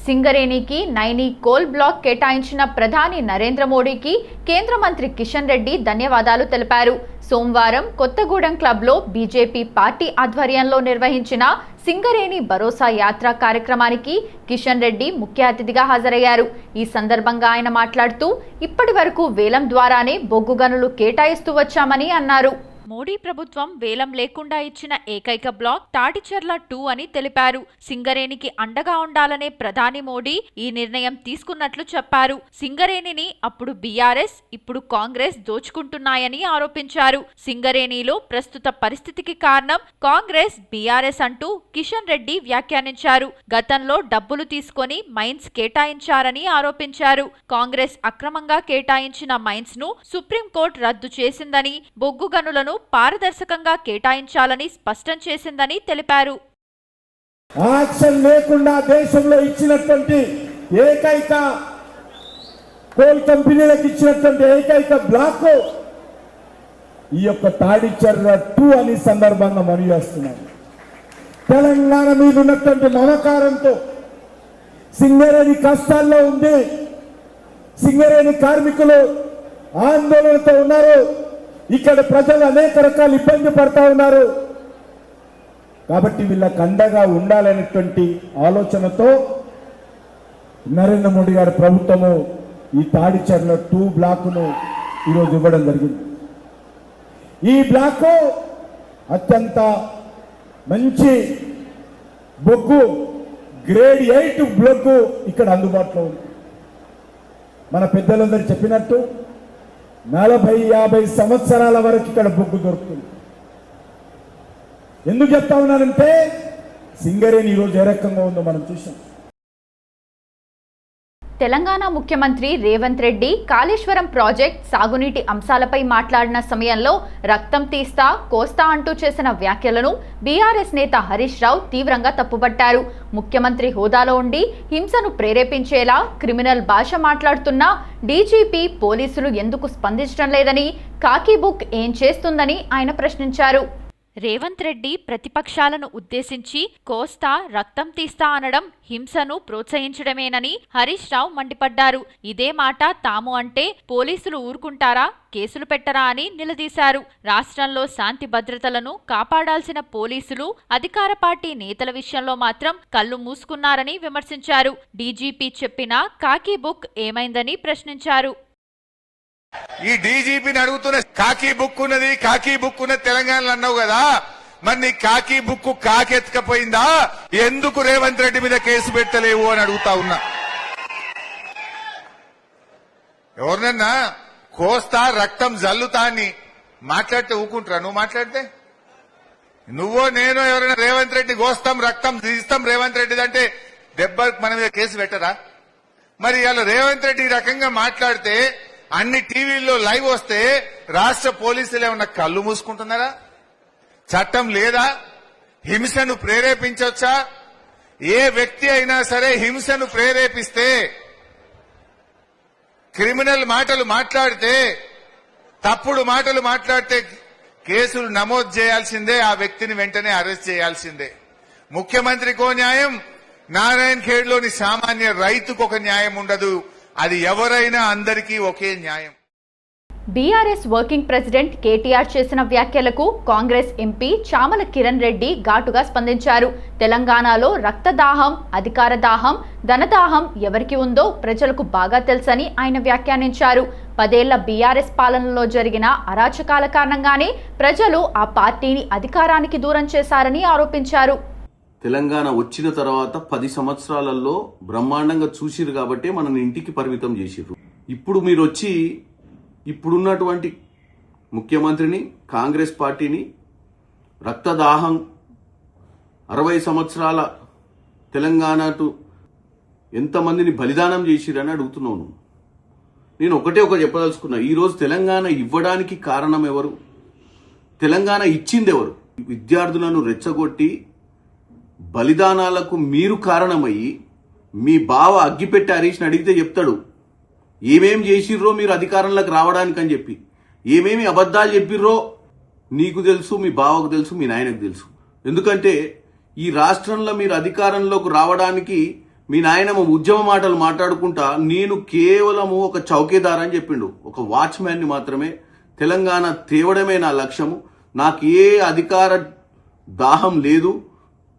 సింగరేణికి Naini coal block కేటాయించిన ప్రధాని నరేంద్ర మోడీకి కేంద్ర మంత్రి కిషన్ రెడ్డి ధన్యవాదాలు తెలిపారు. సోమవారం కొత్తగూడెం క్లబ్లో బీజేపీ పార్టీ ఆధ్వర్యంలో నిర్వహించిన సింగరేణి భరోసా యాత్ర కార్యక్రమానికి కిషన్ రెడ్డి ముఖ్య అతిథిగా హాజరయ్యారు. ఈ సందర్భంగా ఆయన మాట్లాడుతూ ఇప్పటి వరకు వేలం ద్వారానే బొగ్గు గనులు కేటాయిస్తూ వచ్చామని అన్నారు. మోడీ ప్రభుత్వం వేలం లేకుండా ఇచ్చిన ఏకైక బ్లాక్ తాటిచెర్ల 2 అని తెలిపారు. సింగరేణికి అండగా ఉండాలనే ప్రధాని మోడీ ఈ నిర్ణయం తీసుకున్నట్లు చెప్పారు. సింగరేణిని అప్పుడు బీఆర్ఎస్, ఇప్పుడు కాంగ్రెస్ దోచుకుంటున్నాయని ఆరోపించారు. సింగరేణిలో ప్రస్తుత పరిస్థితికి కారణం కాంగ్రెస్, బీఆర్ఎస్ అంటూ కిషన్ రెడ్డి వ్యాఖ్యానించారు. గతంలో డబ్బులు తీసుకొని మైన్స్ కేటాయించారని ఆరోపించారు. కాంగ్రెస్ అక్రమంగా కేటాయించిన మైన్స్ ను సుప్రీంకోర్టు రద్దు చేసిందని, బొగ్గు గనులను పారదర్శకంగా కేటాయించాలని స్పష్టం చేసిందని తెలిపారు. యాక్షన్ లేకుండా దేశంలో ఇచ్చినటువంటి ఏకైక కోల్ కంపెనీలకు ఇచ్చినటువంటి ఏకైక బ్లాక్ ఈ యొక్క తాడిచెర్ల 2 అని సందర్భంగా మనవి చేస్తున్నాను. తెలంగాణ మీద ఉన్నటువంటి మమకారంతో సింగరేణి కష్టాల్లో ఉంది. సింగరేణి కార్మికులు ఆందోళనతో ఉన్నారు. ఇక్కడ ప్రజలు అనేక రకాల ఇబ్బంది పడతా ఉన్నారు. కాబట్టి వీళ్ళకి అండగా ఉండాలనేటువంటి ఆలోచనతో నరేంద్ర మోడీ గారి ప్రభుత్వము ఈ తాడిచెర్ల 2 బ్లాక్ను ఈరోజు ఇవ్వడం జరిగింది. ఈ బ్లాక్ అత్యంత మంచి బొగ్గు గ్రేడ్ 8 బొగ్గు ఇక్కడ అందుబాటులో ఉంది. మన పెద్దలందరూ చెప్పినట్టు 40-50 సంవత్సరాల వరకు ఇక్కడ బొగ్గు దొరుకుతుంది. ఎందుకు చెప్తా ఉన్నానంటే సింగరేణి ఈరోజు ఏ రకంగా ఉందో మనం చూసాం. తెలంగాణ ముఖ్యమంత్రి రేవంత్ రెడ్డి కాళేశ్వరం ప్రాజెక్ట్ సాగునీటి అంశాలపై మాట్లాడిన సమయంలో రక్తం తీస్తా, కోస్తా అంటూ చేసిన వ్యాఖ్యలను బీఆర్ఎస్ నేత హరీష్ రావు తీవ్రంగా తప్పుపట్టారు. ముఖ్యమంత్రి హోదాలో ఉండి హింసను ప్రేరేపించేలా క్రిమినల్ భాష మాట్లాడుతున్న డీజీపీ, పోలీసులు ఎందుకు స్పందించడం లేదని, కాకీ బుక్ ఏం చేస్తుందని ఆయన ప్రశ్నించారు. రేవంత్ రెడ్డి ప్రతిపక్షాలను ఉద్దేశించి కోస్తా, రక్తం తీస్తా అనడం హింసను ప్రోత్సహించడమేనని హరీష్ రావు మండిపడ్డారు. ఇదే మాట తాము అంటే పోలీసులు ఊరుకుంటారా, కేసులు పెట్టరా అని నిలదీశారు. రాష్ట్రంలో శాంతి భద్రతలను కాపాడాల్సిన పోలీసులు అధికార పార్టీ నేతల విషయంలో మాత్రం కళ్ళు మూసుకున్నారని విమర్శించారు. డీజీపీ చెప్పిన కాకీ బుక్ ఏమైందని ప్రశ్నించారు. ఈ డీజీపీని అడుగుతున్న కాకీ బుక్ ఉన్నది తెలంగాణలో అన్నావు కదా, మరి నీ కాకీ బుక్ కాకెత్తుకపోయిందా? ఎందుకు రేవంత్ రెడ్డి మీద కేసు పెట్టలేవు అని అడుగుతా ఉన్నా. ఎవరినన్నా కోస్తా, రక్తం జల్లుతా అని మాట్లాడితే ఊకుంటారా? నువ్వు మాట్లాడితే నువ్వో నేనో ఎవరైనా రేవంత్ రెడ్డి కోస్తాం, రక్తం తీస్తాం రేవంత్ రెడ్డి అంటే దెబ్బ మన మీద కేసు పెట్టరా? మరి ఇలా రేవంత్ రెడ్డి ఈ రకంగా మాట్లాడితే అన్ని టీవీల్లో లైవ్ వస్తే రాష్ట్ర పోలీసులు ఏమన్నా కళ్ళు మూసుకుంటున్నారా? చట్టం లేదా? హింసను ప్రేరేపించవచ్చా? ఏ వ్యక్తి అయినా సరే హింసను ప్రేరేపిస్తే, క్రిమినల్ మాటలు మాట్లాడితే, తప్పుడు మాటలు మాట్లాడితే కేసులు నమోదు చేయాల్సిందే. ఆ వ్యక్తిని వెంటనే అరెస్ట్ చేయాల్సిందే. ముఖ్యమంత్రికో న్యాయం, నారాయణ్ ఖేడ్లోని సామాన్య రైతుకు ఒక న్యాయం ఉండదు. అది ఎవరైనా అందరికీ ఒకే న్యాయం. బీఆర్ఎస్ వర్కింగ్ ప్రెసిడెంట్ కేటీఆర్ చేసిన వ్యాఖ్యలకు కాంగ్రెస్ ఎంపీ చామల కిరణ్ రెడ్డి ఘాటుగా స్పందించారు. తెలంగాణలో రక్తదాహం, అధికార దాహం, ధనదాహం ఎవరికి ఉందో ప్రజలకు బాగా తెలుసని ఆయన వ్యాఖ్యానించారు. 10 ఏళ్ల బీఆర్ఎస్ పాలనలో జరిగిన అరాచకాల కారణంగానే ప్రజలు ఆ పార్టీని అధికారానికి దూరం చేశారని ఆరోపించారు. తెలంగాణ వచ్చిన తర్వాత 10 సంవత్సరాలలో బ్రహ్మాండంగా చూసిరు కాబట్టి మనని ఇంటికి పరిమితం చేసిర్రు. ఇప్పుడు మీరు వచ్చి ఇప్పుడున్నటువంటి ముఖ్యమంత్రిని, కాంగ్రెస్ పార్టీని రక్తదాహం, 60 సంవత్సరాల తెలంగాణకు ఎంతమందిని బలిదానం చేసిరని అడుగుతున్నాను. నేను ఒకటి చెప్పదలుచుకున్నా. ఈరోజు తెలంగాణ ఇవ్వడానికి కారణం ఎవరు? తెలంగాణ ఇచ్చింది ఎవరు? విద్యార్థులను రెచ్చగొట్టి బలిదానాలకు మీరు కారణమయ్యి మీ బావ అగ్గిపెట్టి హరీష్ని అడిగితే చెప్తాడు ఏమేం చేసిర్రో మీరు అధికారంలోకి రావడానికి అని చెప్పి. ఏమేమి అబద్ధాలు చెప్పిర్రో నీకు తెలుసు, మీ బావకు తెలుసు, మీ నాయనకు తెలుసు. ఎందుకంటే ఈ రాష్ట్రంలో మీరు అధికారంలోకి రావడానికి మీ నాయనమ్మ ఉద్యమ మాటలు మాట్లాడుకుంటా నేను కేవలము ఒక చౌకీదార్ అని చెప్పిండు. ఒక వాచ్మ్యాన్ ని మాత్రమే తెలంగాణ తేవడమే నా లక్ష్యము. నాకు ఏ అధికార దాహం లేదు.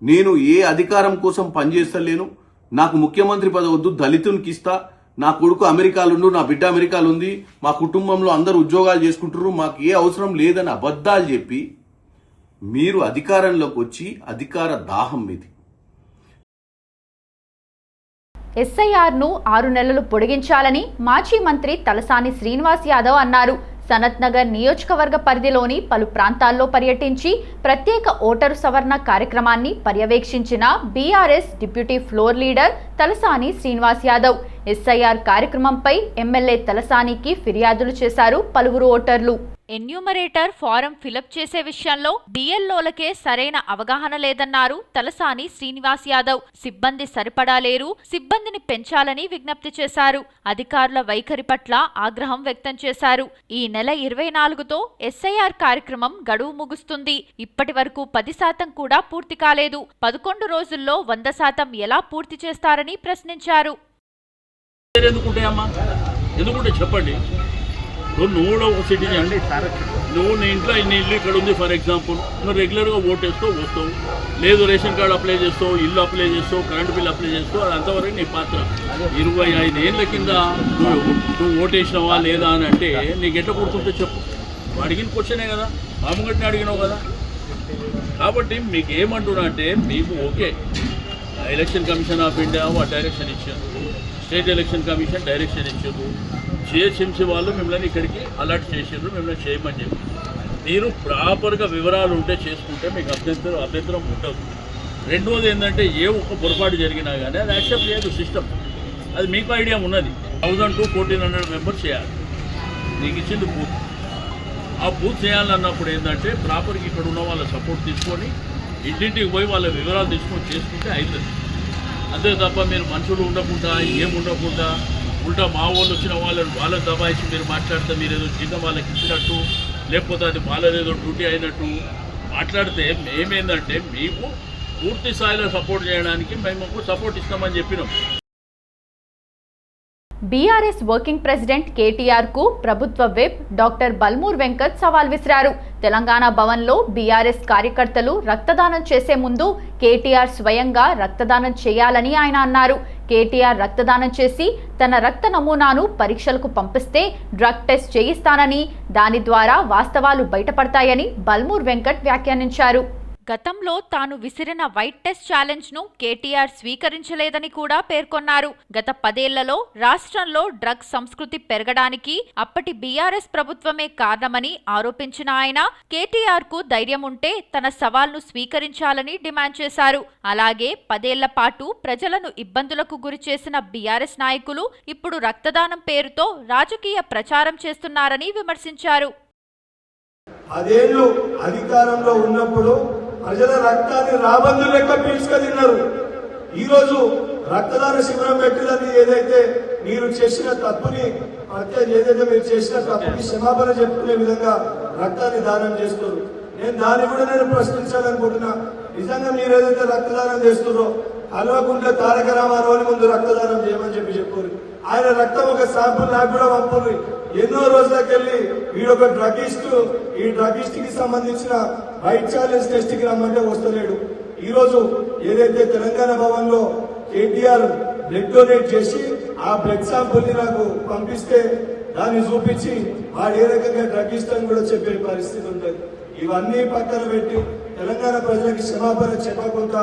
నేను ఏ అధికారం కోసం పనిచేస్తలేను. నాకు ముఖ్యమంత్రి పదవి వద్దు, దళితునికి ఇస్తా. నా కొడుకు అమెరికాలుండు, నా బిడ్డ అమెరికాలు ఉంది, మా కుటుంబంలో అందరూ ఉద్యోగాలు చేసుకుంటారు, మాకు ఏ అవసరం లేదని అబద్ధాలు చెప్పి మీరు అధికారంలోకి వచ్చి అధికార దాహం ఇది. ఎస్ఐఆర్ను 6 నెలలు పొడిగించాలని మాజీ మంత్రి తలసాని శ్రీనివాస్ యాదవ్ అన్నారు. సనత్ నగర్ నియోజకవర్గ పరిధిలోని పలు ప్రాంతాల్లో పర్యటించి ప్రత్యేక ఓటరు సవరణ కార్యక్రమాన్ని పర్యవేక్షించిన BRS deputy floor leader Talasani Srinivas Yadav. SIR కార్యక్రమంపై ఎమ్మెల్యే తలసానికి ఫిర్యాదులు చేశారు పలువురు ఓటర్లు. ఎన్యూమరేటర్ ఫారం ఫిలప్ చేసే విషయంలో బిఎల్ఓలకే సరైన అవగాహన లేదన్నారు తలసాని శ్రీనివాస్ యాదవ్. సిబ్బంది సరిపడా లేరు, సిబ్బందిని పెంచాలని విజ్ఞప్తి చేశారు. అధికారుల వైఖరి పట్ల ఆగ్రహం వ్యక్తం చేశారు. ఈ నెల 24తో ఎస్ఐఆర్ కార్యక్రమం గడువు ముగుస్తుంది. ఇప్పటి వరకు 10% కూడా పూర్తి కాలేదు. 11 రోజుల్లో 100% ఎలా పూర్తి చేస్తారని ప్రశ్నించారు. ఎందుకుంటే చెప్పండి, నువ్వు కూడా ఒక సిటిజన్ అండి. నువ్వు నీ ఇంట్లో నీ ఇల్లు ఇక్కడ ఉంది ఫర్ ఎగ్జాంపుల్, నువ్వు రెగ్యులర్గా ఓటేస్తావు, వస్తావు, లేదు రేషన్ కార్డు అప్లై చేస్తావు, ఇల్లు అప్లై చేస్తావు, కరెంటు బిల్ అప్లై చేస్తావు, అది అంతవరకు నీ పాత్ర. 25 ఏళ్ళ కింద నువ్వు ఓటేసినావా లేదా అని అంటే నీకు ఎట్లా గుర్తుంటే చెప్పు. అడిగిన క్వశ్చనే కదా, మామూలుగానే అడిగినావు కదా. కాబట్టి మీకు ఏమంటున్నా అంటే, మీకు okay election commission of India direction ఇచ్చారు, స్టేట్ ఎలక్షన్ కమిషన్ డైరెక్షన్ ఇచ్చారు, జిహెచ్ఎంసీ వాళ్ళు మిమ్మల్ని ఇక్కడికి అలర్ట్ చేసారు, మిమ్మల్ని చేయమని చెప్పి. మీరు ప్రాపర్గా వివరాలు ఉంటే చేసుకుంటే మీకు అభ్యంతరం ఉండదు. రెండోది ఏంటంటే, ఏ ఒక్క పొరపాటు జరిగినా కానీ అది యాక్సెప్ట్ చేయదు సిస్టమ్. అది మీకు ఐడియా ఉన్నది. 1000 to 1400 మెంబర్స్ చేయాలి. నీకు ఇచ్చింది బూత్. ఆ బూత్ చేయాలన్నప్పుడు ఏంటంటే ప్రాపర్గా ఇక్కడ ఉన్న వాళ్ళ సపోర్ట్ తీసుకొని ఇంటింటికి పోయి వాళ్ళ వివరాలు తీసుకొని చేసుకుంటే అవుతుంది. అంతే తప్ప మీరు మనుషులు ఉండకుండా ఏముండకుండా ఉల్టా మా వాళ్ళు వచ్చిన వాళ్ళని దబాయించి మీరు మాట్లాడితే మీరు ఏదో చిన్న వాళ్ళకి ఇచ్చినట్టు, లేకపోతే అది వాళ్ళదేదో డ్యూటీ అయినట్టు మాట్లాడితే మేమేందంటే మీకు పూర్తి స్థాయిలో సపోర్ట్ చేయడానికి మేము సపోర్ట్ ఇస్తామని చెప్పినాం. బీఆర్ఎస్ వర్కింగ్ ప్రెసిడెంట్ కేటీఆర్ కు ప్రభుత్వ విప్ డాక్టర్ బల్మూర్ వెంకట్ సవాల్ విసిరారు. తెలంగాణ భవన్లో బీఆర్ఎస్ కార్యకర్తలు రక్తదానం చేసే ముందు కేటీఆర్ స్వయంగా రక్తదానం చేయాలని ఆయన అన్నారు. కేటీఆర్ రక్తదానం చేసి తన రక్త నమూనాను పరీక్షలకు పంపిస్తే డ్రగ్ టెస్ట్ చేయిస్తానని, దాని ద్వారా వాస్తవాలు బయటపడతాయని బల్మూర్ వెంకట్ వ్యాఖ్యానించారు. గతంలో తాను విసిరిన వైట్ టెస్ట్ ఛాలెంజ్ ను కేటీఆర్ స్వీకరించలేదని కూడా పేర్కొన్నారు. గత 10 ఏళ్లలో రాష్ట్రంలో డ్రగ్స్ సంస్కృతి పెరగడానికి అప్పటి బీఆర్ఎస్ ప్రభుత్వమే కారణమని ఆరోపించిన ఆయన కేటీఆర్ కు ధైర్యం ఉంటే తన సవాల్ను స్వీకరించాలని డిమాండ్ చేశారు. అలాగే 10 ఏళ్ల పాటు ప్రజలను ఇబ్బందులకు గురి చేసిన బీఆర్ఎస్ నాయకులు ఇప్పుడు రక్తదానం పేరుతో రాజకీయ ప్రచారం చేస్తున్నారని విమర్శించారు. 10 ఏళ్లు అధికారంలో ఉన్నప్పుడు ప్రజల రక్తాన్ని రాబందు లెక్క పీల్చుక తిన్నారు. ఈరోజు రక్తదాన శిబిరం పెట్టినది ఏదైతే మీరు చేసిన తప్పుని ఏదైతే మీరు చేసిన తప్పుని క్షమాపణ చెప్పుకునే విధంగా రక్తాన్ని దానం చేస్తున్నారు. దాన్ని కూడా నేను ప్రశ్నించాలనుకుంటున్నా. నిజంగా మీరు ఏదైతే రక్తదానం చేస్తున్నారో కల్వకుంట్ల తారక రామారావు ముందు రక్తదానం చేయమని చెప్పారు. ఆయన రక్తం ఒక శాంపుల్ నాకు కూడా పంపారు. ఎన్నో రోజులకెళ్ళి వీడొక డ్రగిస్ట్, ఈ డ్రగిస్ట్ కి సంబంధించిన వైట్ ఛాలెంజ్ టెస్ట్ కి రమ్మంటే వస్తలేడు. ఈ రోజు ఏదైతే తెలంగాణ భవన్ లో కేటీఆర్ బ్లడ్ డొనేట్ చేసి ఆ బ్లడ్ శాంపుల్ ని నాకు పంపిస్తే దాన్ని చూపించి వాడు ఏ రకంగా డ్రగిస్ట్ అని కూడా చెప్పే పరిస్థితి ఉంటుంది. ఇవన్నీ పక్కన పెట్టి తెలంగాణ ప్రజలకు క్షమాపణ చెప్పకుండా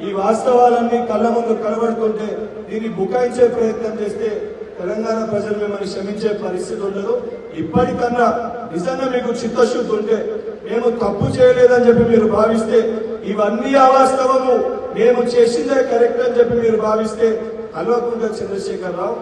ఈ వాస్తవాలన్నీ కళ్ళ ముందు కనబడుతుంటే దీన్ని బుకాయించే ప్రయత్నం చేస్తే తెలంగాణ ప్రజలు మిమ్మల్ని క్షమించే పరిస్థితి ఉండదు. ఇప్పటికన్నా నిజంగా మీకు చిత్తశుద్ధి ఉంటే, మేము తప్పు చేయలేదని చెప్పి మీరు భావిస్తే, ఇవన్నీ అవాస్తవము, మేము చేసిందే కరెక్ట్ అని చెప్పి మీరు భావిస్తే కల్వకుంట్ల చంద్రశేఖరరావు.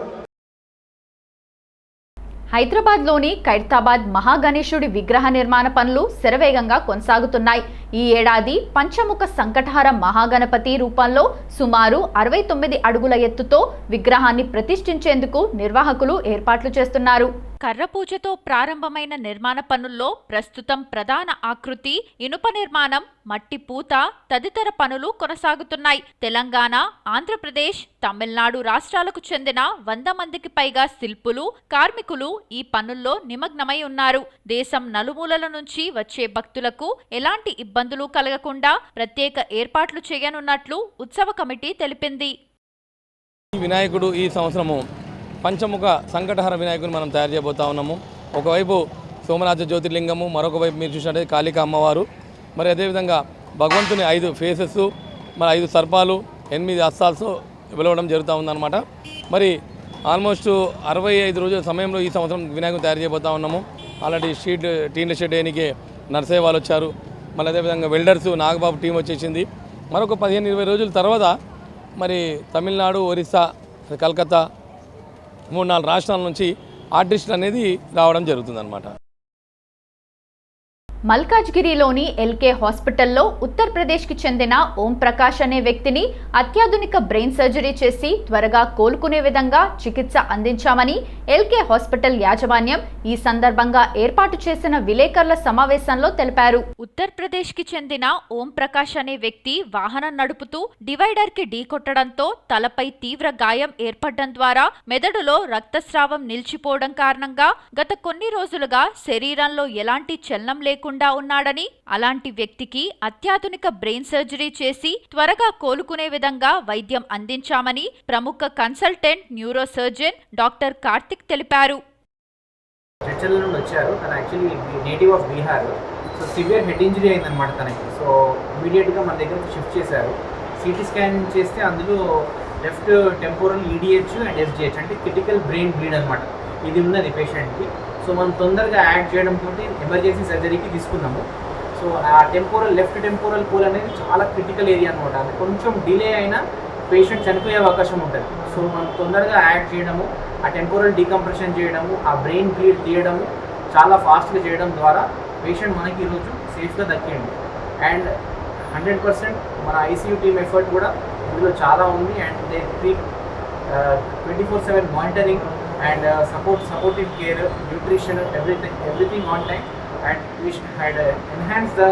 హైదరాబాద్లోని ఖైరతాబాద్ మహాగణేశుడి విగ్రహ నిర్మాణ పనులు శరవేగంగా కొనసాగుతున్నాయి. ఈ ఏడాది పంచముఖ సంకటహార మహాగణపతి రూపంలో సుమారు 69 అడుగుల ఎత్తుతో విగ్రహాన్ని ప్రతిష్ఠించేందుకు నిర్వాహకులు ఏర్పాట్లు చేస్తున్నారు. కర్రపూజతో ప్రారంభమైన నిర్మాణ పనుల్లో ప్రస్తుతం ప్రధాన ఆకృతి ఇనుప నిర్మాణం, మట్టి పూత తదితర పనులు కొనసాగుతున్నాయి. తెలంగాణ, ఆంధ్రప్రదేశ్, తమిళనాడు రాష్ట్రాలకు చెందిన 100 మందికి పైగా శిల్పులు, కార్మికులు ఈ పనుల్లో నిమగ్నమై ఉన్నారు. దేశం నలుమూలల నుంచి వచ్చే భక్తులకు ఎలాంటి ఇబ్బందులు కలగకుండా ప్రత్యేక ఏర్పాట్లు చేయనున్నట్లు ఉత్సవ కమిటీ తెలిపింది. వినాయకుడు ఈ సంవత్సరము పంచముఖ సంకటహర వినాయకుని మనం తయారు చేయబోతా ఉన్నాము. ఒకవైపు సోమనాథ జ్యోతిర్లింగము, మరొక వైపు మీరు చూసినట్లయితే కాళికా అమ్మవారు, మరి అదేవిధంగా భగవంతుని 5 ఫేసెస్, మరి 5 సర్పాలు, 8 హస్తాలతో వెలవడం జరుగుతూ ఉందన్నమాట. మరి ఆల్మోస్ట్ 65 రోజుల సమయంలో ఈ సంవత్సరం వినాయకుని తయారు చేయబోతా ఉన్నాము. ఆల్రెడీ టీంల షెడ్ వేయడానికి నర్సయ్య వాళ్ళు వచ్చారు. మళ్ళీ అదేవిధంగా వెల్డర్స్ నాగబాబు టీం వచ్చేసింది. మరొక 15-20 రోజుల తర్వాత మరి తమిళనాడు, ఒరిస్సా, కలకత్తా 3-4 రాష్ట్రాల నుంచి ఆర్టిస్ట్ అనేది రావడం జరుగుతుందన్నమాట. మల్కాజ్గిరిలోని ఎల్కే హాస్పిటల్లో ఉత్తరప్రదేశ్కి చెందిన ఓం ప్రకాష్ అనే వ్యక్తిని అత్యాధునిక బ్రెయిన్ సర్జరీ చేసి త్వరగా కోలుకునే విధంగా చికిత్స అందించామని ఎల్కే హాస్పిటల్ యాజమాన్యం ఈ సందర్భంగా ఏర్పాటు చేసిన విలేకరుల సమావేశంలో తెలిపారు. ఉత్తరప్రదేశ్కి చెందిన ఓం ప్రకాష్ అనే వ్యక్తి వాహనం నడుపుతూ డివైడర్కి ఢీకొట్టడంతో తలపై తీవ్ర గాయం ఏర్పడడం ద్వారా మెదడులో రక్తస్రావం నిలిచిపోవడం కారణంగా గత కొన్ని రోజులుగా శరీరంలో ఎలాంటి చలనం లేకుండా ఉన్నాడని, అలాంటి వ్యక్తికి అత్యాధునిక బ్రెయిన్ సర్జరీ చేసి త్వరగా కోలుకునే విధంగా వైద్యం అందించామని ప్రముఖ consultant neuro surgeon doctor Karthik తెలిపారు. వచ్చారు. తను actually native of Bihar. So severe head injury అయిందనమాట తనకి. సో ఇమీడియట్గా మన దగ్గర షిఫ్ట్ చేశారు. సిటీ స్కాన్ చేస్తే అందులో left temporal EDH and SDH అంటే క్రిటికల్ బ్రెయిన్ బ్లీడ్ అనమాట. ఇది ఉన్నది పేషెంట్కి. సో మనం తొందరగా యాక్ట్ చేయడంతో ఎమర్జెన్సీ సర్జరీకి తీసుకున్నాము. సో ఆ లెఫ్ట్ టెంపోరల్ పోల్ అనేది చాలా క్రిటికల్ ఏరియా అనమాట. అది కొంచెం డిలే అయినా పేషెంట్ చనిపోయే అవకాశం ఉంటుంది. సో మనం తొందరగా యాక్ట్ చేయడము, ఆ టెంపోరల్ డీకంప్రెషన్ చేయడము, ఆ బ్రెయిన్ బ్లీడ్ తీయడము చాలా ఫాస్ట్గా చేయడం ద్వారా పేషెంట్ మనకి ఈరోజు సేఫ్గా దక్కింది. అండ్ 100% మన ఐసీయూ టీమ్ ఎఫర్ట్ కూడా ఇందులో చాలా ఉంది. And they 24/7 monitoring and supportive care, nutrition, everything on time, and we had enhanced the